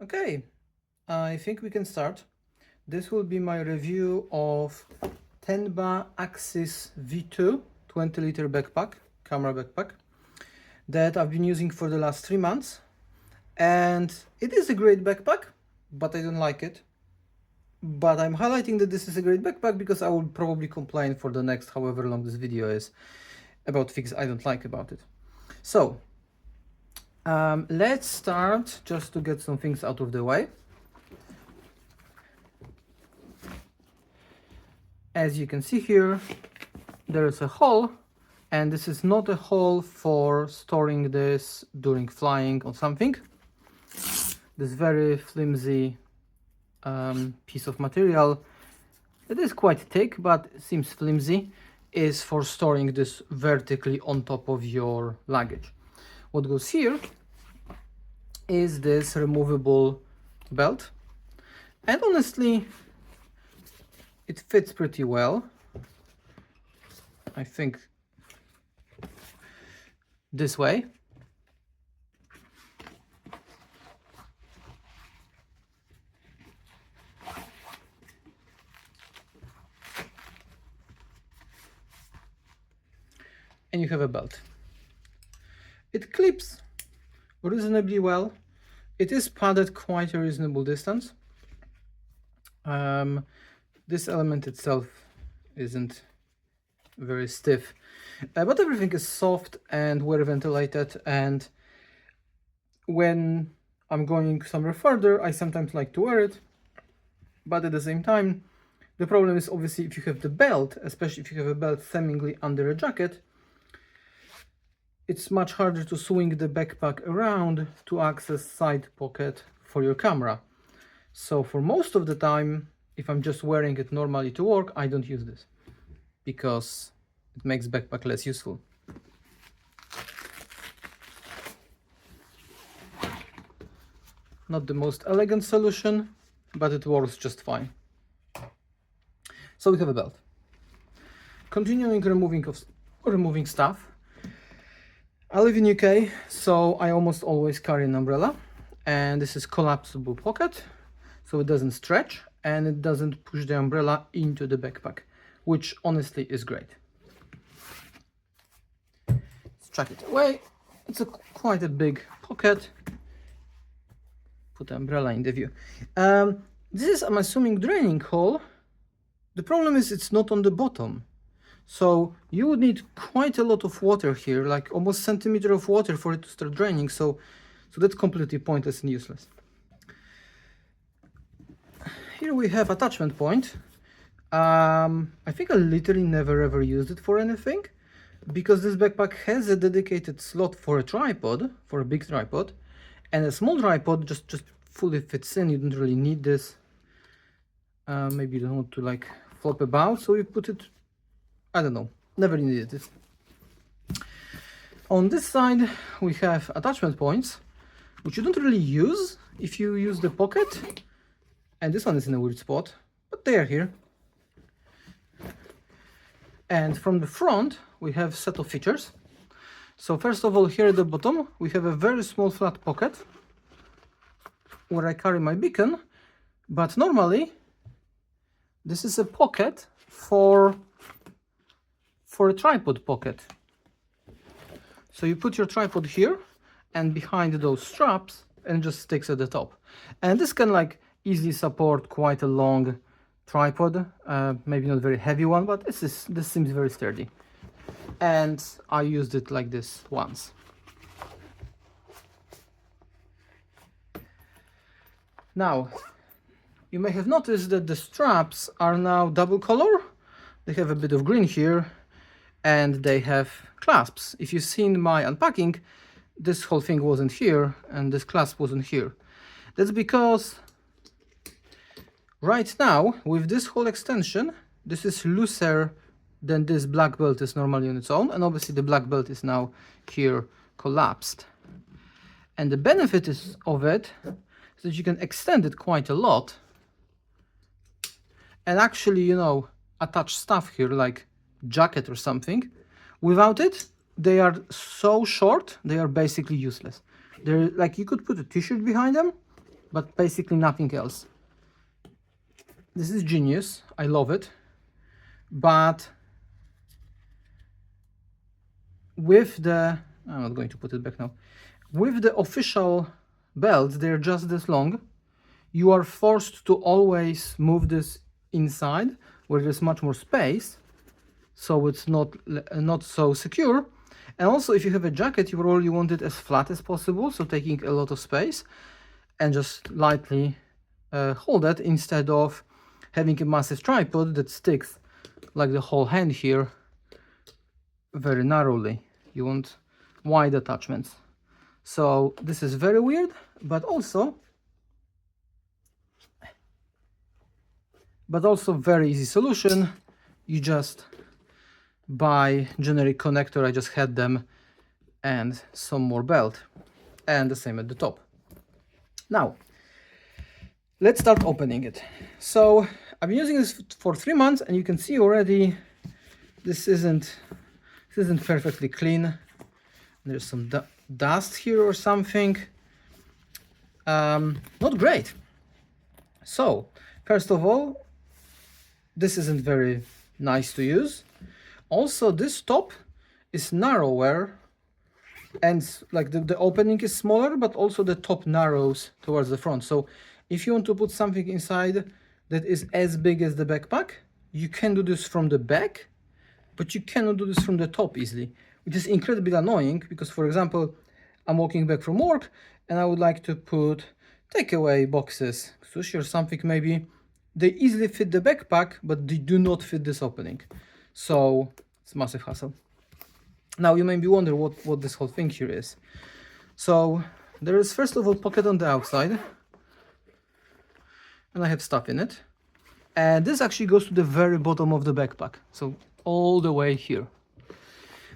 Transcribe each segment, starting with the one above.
Okay, I think we can start. This will be my review of Tenba Axis V2 20-liter backpack, camera backpack, that I've been using for the last 3 months. And it is a great backpack, but I don't like it. But I'm highlighting that this is a great backpack because I will probably complain for the next however long this video is about things I don't like about it. So, let's start just to get some things out of the way. As you can see here, there is a hole, and this is not a hole for storing this during flying or something. This very flimsy piece of material, it is quite thick but seems flimsy, is for storing this vertically on top of your luggage. What goes here is this removable belt, and honestly it fits pretty well. I think this way. And you have a belt. It clips reasonably well. It is padded quite a reasonable distance. This element itself isn't very stiff, but everything is soft and well ventilated, and when I'm going somewhere further I sometimes like to wear it, but at the same time the problem is obviously if you have the belt, especially if you have a belt seemingly under a jacket, it's much harder to swing the backpack around to access side pocket for your camera. So for most of the time, if I'm just wearing it normally to work, I don't use this because it makes backpack less useful. Not the most elegant solution, but it works just fine. So we have a belt. Continuing removing stuff. I live in UK, so I almost always carry an umbrella, and this is collapsible pocket, so it doesn't stretch and it doesn't push the umbrella into the backpack, which honestly is great. Let's chuck it away. It's quite a big pocket. Put the umbrella in the view. This is, I'm assuming, draining hole. The problem is it's not on the bottom. So you would need quite a lot of water here, like almost a centimeter of water for it to start draining. So that's completely pointless and useless. Here we have attachment point. I think I literally never ever used it for anything, because this backpack has a dedicated slot for a tripod, for a big tripod, and a small tripod just fully fits in. You don't really need this. Maybe you don't want to like flop about, so you put it, I don't know, never needed this. On this side we have attachment points, which you don't really use if you use the pocket, and this one is in a weird spot, but they are here. And from the front we have a set of features. So first of all, here at the bottom we have a very small flat pocket where I carry my beacon, but normally this is a pocket for a tripod pocket. So you put your tripod here and behind those straps, and it just sticks at the top. And this can like easily support quite a long tripod, maybe not very heavy one, but this seems very sturdy. And I used it like this once. Now, you may have noticed that the straps are now double color. They have a bit of green here, and they have clasps. If you've seen my unpacking, this whole thing wasn't here and this clasp wasn't here. That's because right now with this whole extension, this is looser than this black belt is normally on its own, and obviously the black belt is now here collapsed. And the benefit of it is that you can extend it quite a lot and actually, you know, attach stuff here like jacket or something. Without it, they are so short, they are basically useless. They're like, you could put a t-shirt behind them but basically nothing else. This is genius, I love it, but with the, I'm not going to put it back now, with the official belts, they're just this long. You are forced to always move this inside where there's much more space, so it's not so secure. And also, if you have a jacket, you probably want it as flat as possible, so taking a lot of space, and just lightly hold it instead of having a massive tripod that sticks like the whole hand here very narrowly. You want wide attachments. So this is very weird, but also very easy solution. You just buy generic connector, I just had them, and some more belt, and the same at the top. Now let's start opening it. So I've been using this for 3 months, and you can see already this isn't perfectly clean. There's some dust here or something. Not great. So first of all, this isn't very nice to use. Also, this top is narrower, and like the opening is smaller, but also the top narrows towards the front. So if you want to put something inside that is as big as the backpack, you can do this from the back, but you cannot do this from the top easily, which is incredibly annoying because, for example, I'm walking back from work and I would like to put takeaway boxes, sushi or something maybe. They easily fit the backpack, but they do not fit this opening. So it's massive hassle. Now you may be wondering what this whole thing here is. So there is first of all pocket on the outside, and I have stuff in it. And this actually goes to the very bottom of the backpack, so all the way here.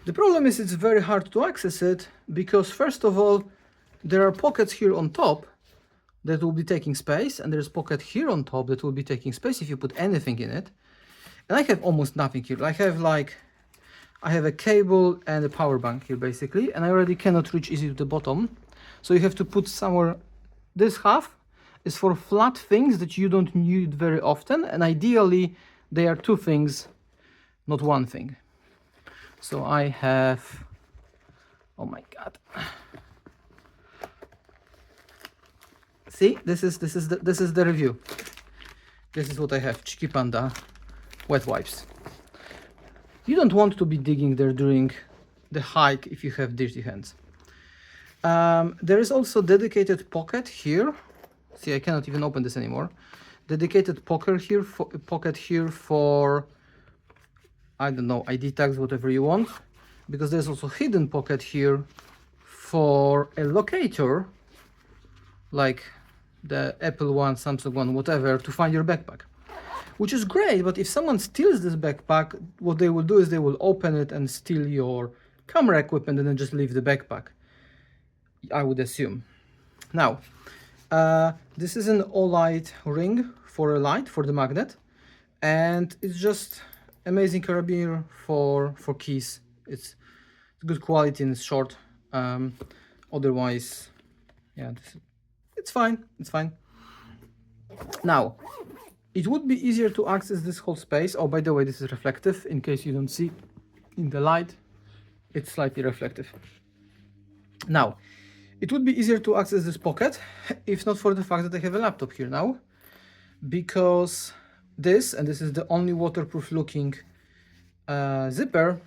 The problem is it's very hard to access it because first of all, there are pockets here on top that will be taking space, and there's pocket here on top that will be taking space if you put anything in it. And I have almost nothing here. I have a cable and a power bank here basically, and I already cannot reach easily to the bottom. So you have to put somewhere. This half is for flat things that you don't need very often, and ideally they are two things, not one thing. So I have, oh my god. See, this is the review. This is what I have. Cheeky Panda wet wipes. You don't want to be digging there during the hike if you have dirty hands. There is also dedicated pocket here. See, I cannot even open this anymore. Dedicated pocket here for I don't know, ID tags, whatever you want, because there's also hidden pocket here for a locator, like the Apple one, Samsung one, whatever, to find your backpack, which is great. But if someone steals this backpack, what they will do is they will open it and steal your camera equipment and then just leave the backpack, I would assume. Now, this is an all-light ring for a light for the magnet, and it's just amazing carabiner for keys. It's good quality and it's short. Otherwise, yeah, it's fine. It's fine. Now, it would be easier to access this whole space. Oh, by the way, this is reflective. In case you don't see in the light, it's slightly reflective. Now, it would be easier to access this pocket if not for the fact that I have a laptop here now, because this is the only waterproof looking zipper,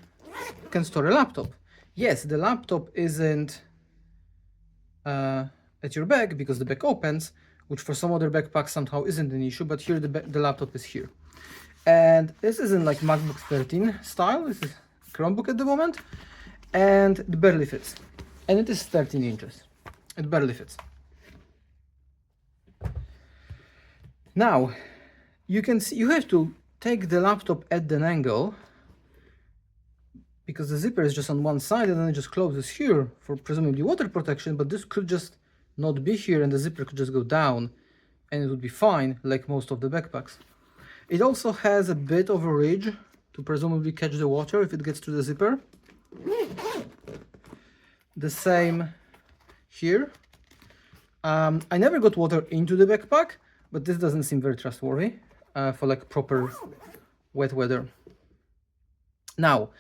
can store a laptop. Yes, the laptop isn't at your back because the back opens, which for some other backpacks somehow isn't an issue, but here the laptop is here. And this isn't like MacBook 13 style, this is Chromebook at the moment, and it barely fits. And it is 13 inches. It barely fits. Now, you can see you have to take the laptop at an angle because the zipper is just on one side and then it just closes here for presumably water protection, but this could just not be here and the zipper could just go down and it would be fine, like most of the backpacks. It also has a bit of a ridge to presumably catch the water if it gets to the zipper. The same here. I never got water into the backpack, but this doesn't seem very trustworthy for like proper wet weather. Now,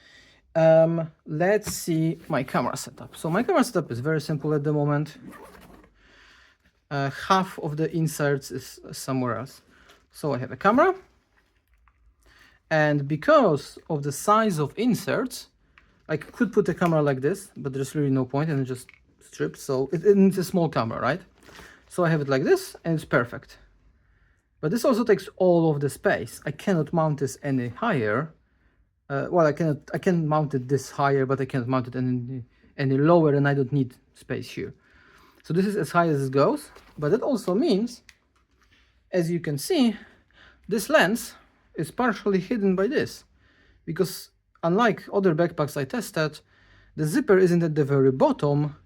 let's see my camera setup. So my camera setup is very simple at the moment. Half of the inserts is somewhere else. So I have a camera, and because of the size of inserts, I could put a camera like this, but there's really no point, and it just strips. So it needs a small camera, right? So I have it like this, and it's perfect. But this also takes all of the space. I cannot mount this any higher. Well, I can mount it this higher, but I can't mount it any lower, and I don't need space here. So this is as high as it goes, but it also means, as you can see, this lens is partially hidden by this, because unlike other backpacks I tested, the zipper isn't at the very bottom.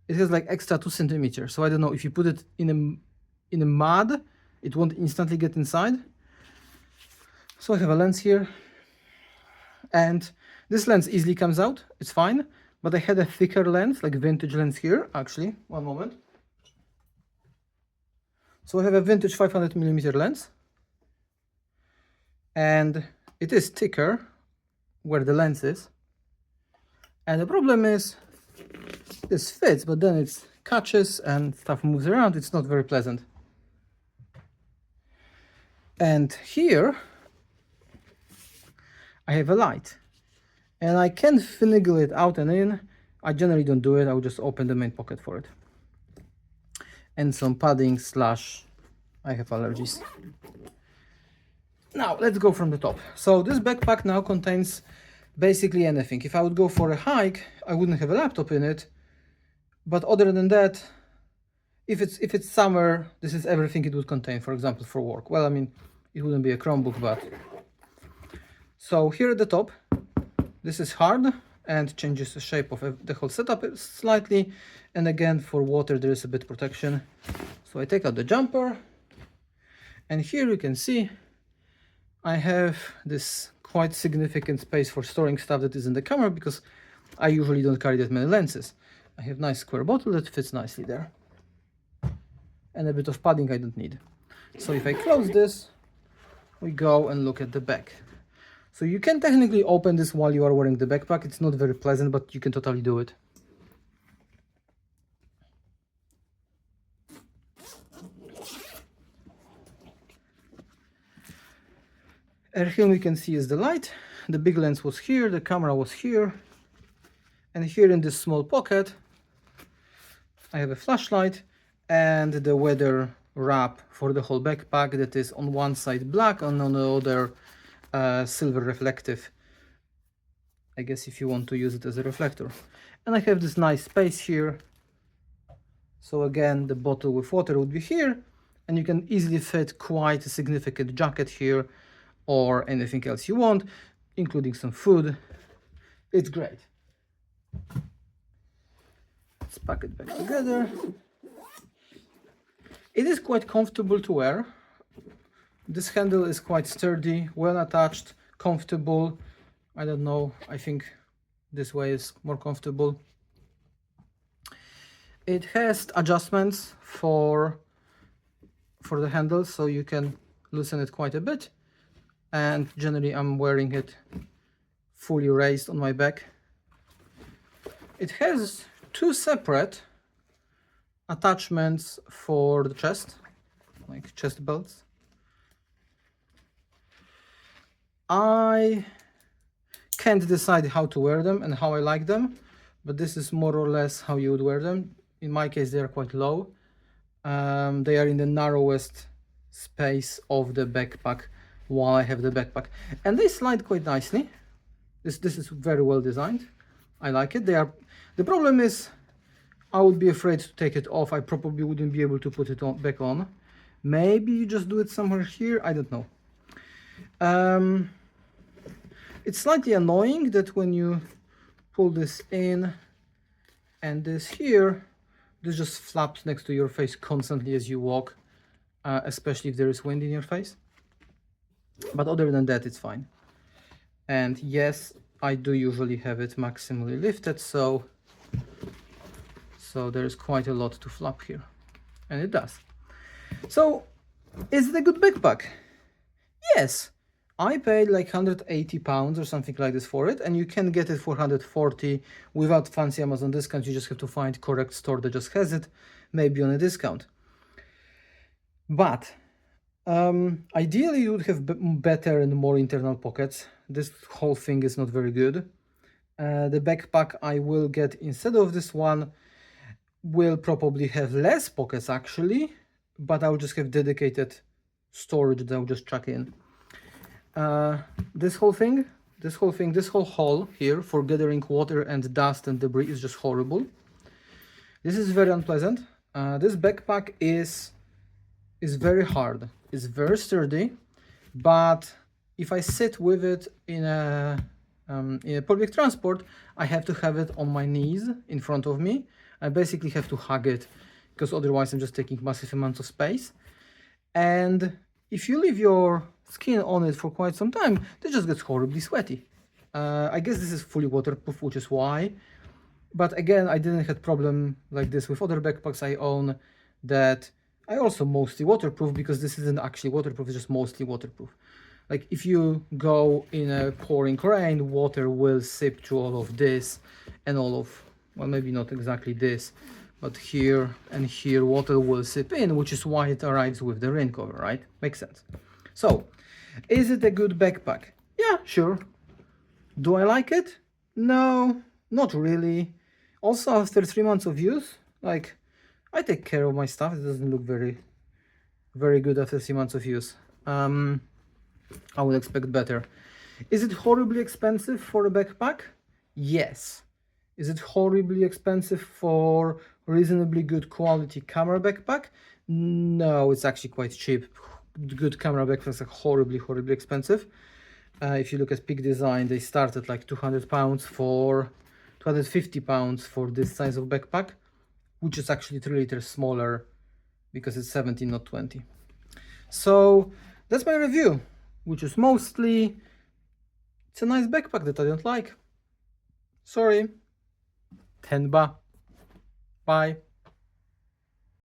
It has like extra 2 centimeters. So I don't know, if you put it in a mud, it won't instantly get inside. So I have a lens here, and this lens easily comes out, it's fine. But I had a thicker lens, like vintage lens here, actually. One moment. So I have a vintage 500mm lens, and it is thicker where the lens is. And the problem is, this fits, but then it catches and stuff moves around. It's not very pleasant. And here I have a light, and I can finagle it out and in. I generally don't do it. I will just open the main pocket for it. And some padding slash I have allergies. Now let's go from the top. So this backpack now contains basically anything. If I would go for a hike, I wouldn't have a laptop in it. But other than that, if it's summer, this is everything it would contain. For example, for work. Well, I mean, it wouldn't be a Chromebook, but. So here at the top, this is hard and changes the shape of the whole setup slightly. And again, for water, there is a bit protection. So I take out the jumper, and here you can see I have this quite significant space for storing stuff that is in the camera, because I usually don't carry that many lenses. I have a nice square bottle that fits nicely there. And a bit of padding I don't need. So if I close this, we go and look at the back. So you can technically open this while you are wearing the backpack. It's not very pleasant, but you can totally do it. And here we can see is the light. The big lens was here, the camera was here. And here in this small pocket, I have a flashlight and the weather wrap for the whole backpack that is on one side black and on the other silver reflective. I guess if you want to use it as a reflector. And I have this nice space here. So again, the bottle with water would be here, and you can easily fit quite a significant jacket here or anything else you want, including some food. It's great. Let's pack it back together. It is quite comfortable to wear. This handle is quite sturdy, well attached, comfortable. I don't know, I think this way is more comfortable. It has adjustments for the handle, so you can loosen it quite a bit. And generally I'm wearing it fully raised on my back. It has 2 separate attachments for the chest, like chest belts. I can't decide how to wear them and how I like them, but this is more or less how you would wear them. In my case, they are quite low. They are in the narrowest space of the backpack while I have the backpack, and they slide quite nicely. This is very well designed. I like it. The problem is I would be afraid to take it off. I probably wouldn't be able to put it back on. Maybe you just do it somewhere here. I don't know. It's slightly annoying that when you pull this in and this here, this just flaps next to your face constantly as you walk, especially if there is wind in your face. But other than that, it's fine. And yes, I do usually have it maximally lifted, so there's quite a lot to flap here. and it does. So, is it a good backpack? Yes. I paid like £180 or something like this for it, and you can get it for £140 without fancy Amazon discount. You just have to find correct store that just has it, maybe on a discount. But ideally you would have better and more internal pockets. This whole thing is not very good. The backpack I will get instead of this one will probably have less pockets actually, but I'll just have dedicated storage that I'll just chuck in. This whole hole here for gathering water and dust and debris is just horrible. This is very unpleasant. This backpack is very hard. It's very sturdy, but if I sit with it in a public transport, I have to have it on my knees in front of me. I basically have to hug it because otherwise I'm just taking massive amounts of space. And if you leave your skin on it for quite some time, it just gets horribly sweaty. I guess this is fully waterproof, which is why. But again, I didn't have problem like this with other backpacks I own that I also mostly waterproof, because this isn't actually waterproof, it's just mostly waterproof. Like if you go in a pouring rain, water will seep through all of this and all of, well, maybe not exactly this, but here and here water will seep in, which is why it arrives with the rain cover, right? Makes sense. So, is it a good backpack? Yeah, sure. Do I like it? No, not really. Also, after 3 months of use, like, I take care of my stuff. It doesn't look very good after 3 months of use. I would expect better. Is it horribly expensive for a backpack? Yes. Is it horribly expensive for reasonably good quality camera backpack? No, it's actually quite cheap. Good camera backpacks are horribly expensive. If you look at Peak Design, they start at like £200 for £250 for this size of backpack, which is actually 3 liters smaller because it's 17, not 20. So that's my review, which is mostly, it's a nice backpack that I don't like. Sorry. Tenba. Bye.